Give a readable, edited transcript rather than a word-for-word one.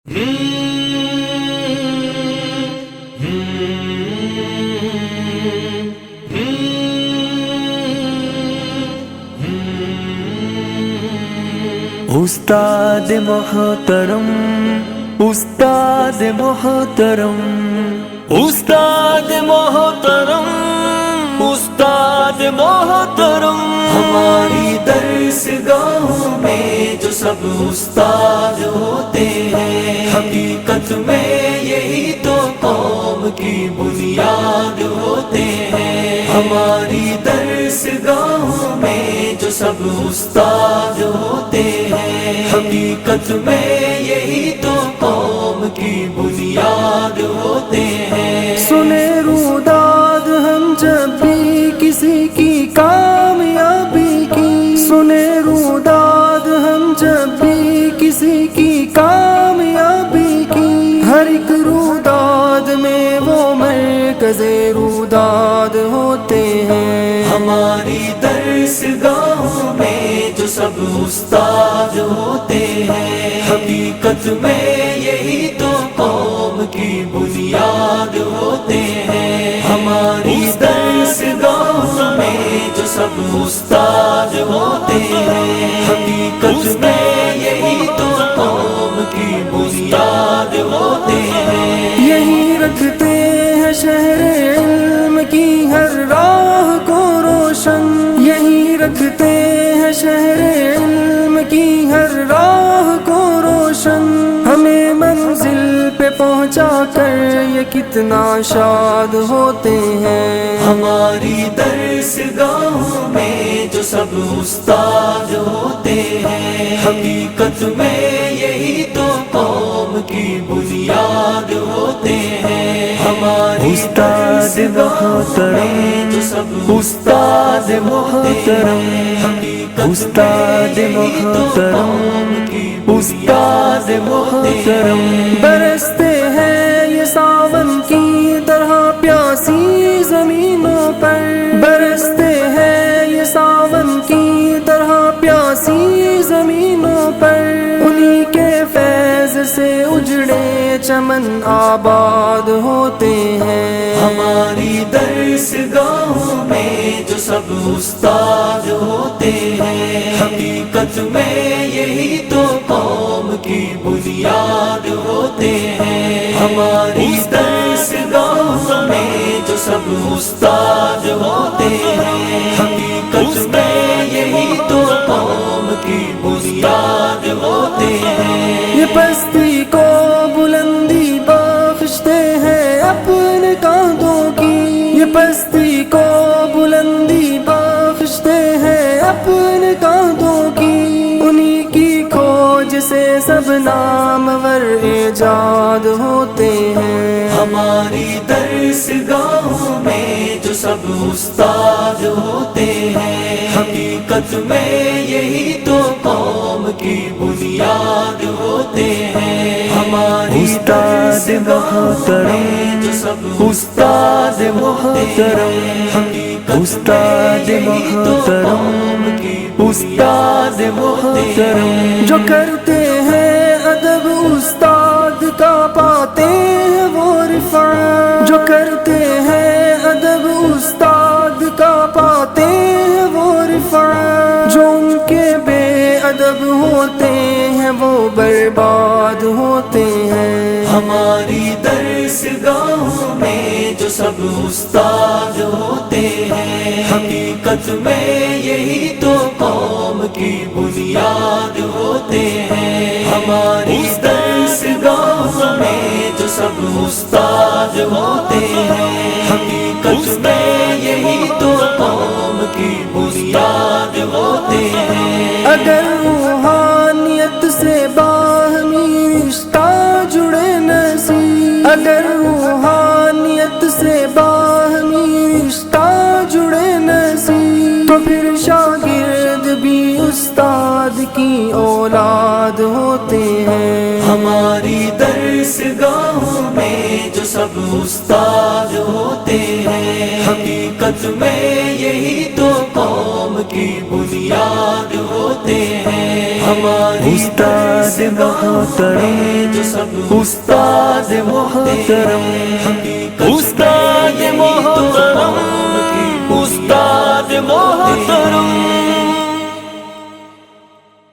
استاد محترم، استاد محترم، استاد محترم، استاد محترم، ہماری درس گاہوں میں جو سب استاد ہوتے ہیں، حقیقت میں یہی تو قوم کی بنیاد ہوتے ہیں۔ ہماری درس گاہوں میں جو سب استاد ہوتے ہیں، حقیقت میں یہی تو قوم کی بنیاد ہوتے ہیں۔ سنے روداد ہم جب بھی کسی کی کامیابی کی، سنے روداد ہم جب بھی کسی کی کامیابی کی، ہر ایک روداد میں وہ مرکز روداد ہوتے ہیں۔ ہماری درس گاہوں میں جو سب استاد ہوتے ہیں، حقیقت میں یہی تو قوم کی بنیاد ہوتے ہیں۔ ہماری درس گاہوں میں جو سب استاد ہوتے ہیں، حقیقت میں یہی تو قوم کی بنیاد ہوتے ہیں۔ یہی رکھتے ہیں شہر علم کی ہر راہ کو روشن، یہی رکھتے ہیں شہر علم کی ہر راہ کو روشن، ہمیں منزل پہ پہنچا کر یہ کتنا شاد ہوتے ہیں۔ ہماری درس گاہوں میں جو سب استاد ہوتے ہیں، حقیقت میں یہی تو قوم کی بنیاد ہوتے ہیں۔ ہماری درس گاہوں میں جو سب استاد محترم، استاد محترم، استاد محترم، برستے ہیں یہ ساون کی طرح پیاسی زمینوں پر، برستے ہیں یہ ساون کی طرح پیاسی زمینوں پر، انہی کے فیض سے اجڑے چمن آباد ہوتے ہیں۔ ہماری درس گاہوں میں جو سب استاد ہوتے ہیں، حقیقت میں یہی تو قوم کی بنیاد ہوتے ہیں۔ ہماری درس گاہوں میں جو سب استاد ہوتے ہیں، حقیقت میں یہی تو قوم کی بنیاد ہوتے ہیں۔ یہ پستی کو بلندی بخشتے ہیں اپنے کاندھوں کی، یہ پستی کو بلندی بخشتے ہیں اپنے کاندھوں کی، انہی کی کھوج سے سب نامور ایجاد ہوتے ہیں۔ ہماری درس گاہوں میں جو سب استاد ہوتے ہیں، حقیقت میں یہی تو قوم کی بنیاد ہوتے ہیں۔ ہماری درس گاہوں میں جو سب استاد محترم، استاد محترم، استاد محترم، جو کرتے ہیں ادب استاد کا پاتے ہیں وہ رفعت، جو کرتے ہیں ادب استاد کا پاتے ہیں وہ رفعت، جو ان کے بے ادب ہوتے ہیں وہ برباد ہوتے ہیں۔ ہماری درس گاہوں میں جو سب استاد ہوتے ہیں، حقیقت میں یہی تو قوم کی بنیاد ہوتے ہیں۔ ہماری درس گاہوں میں جو سب استاد ہوتے ہیں، حقیقت میں یہی تو قوم کی بنیاد ہوتے ہیں۔ اگر روحانیت سے باہمی رشتہ جڑے نصیب، اگر روحانیت سے باہمی رشتہ جڑے نصیب، تو پھر شاگرد بھی استاد کی اولاد ہوتے ہیں۔ ہماری درس گاہوں میں جو سب استاد ہوتے ہیں، حقیقت میں یہی تو قوم کی بنیاد ہوتے ہیں۔ ہماری درس گاہوں میں جو سب سب استاد محترم استاد محترم، استاد محترم،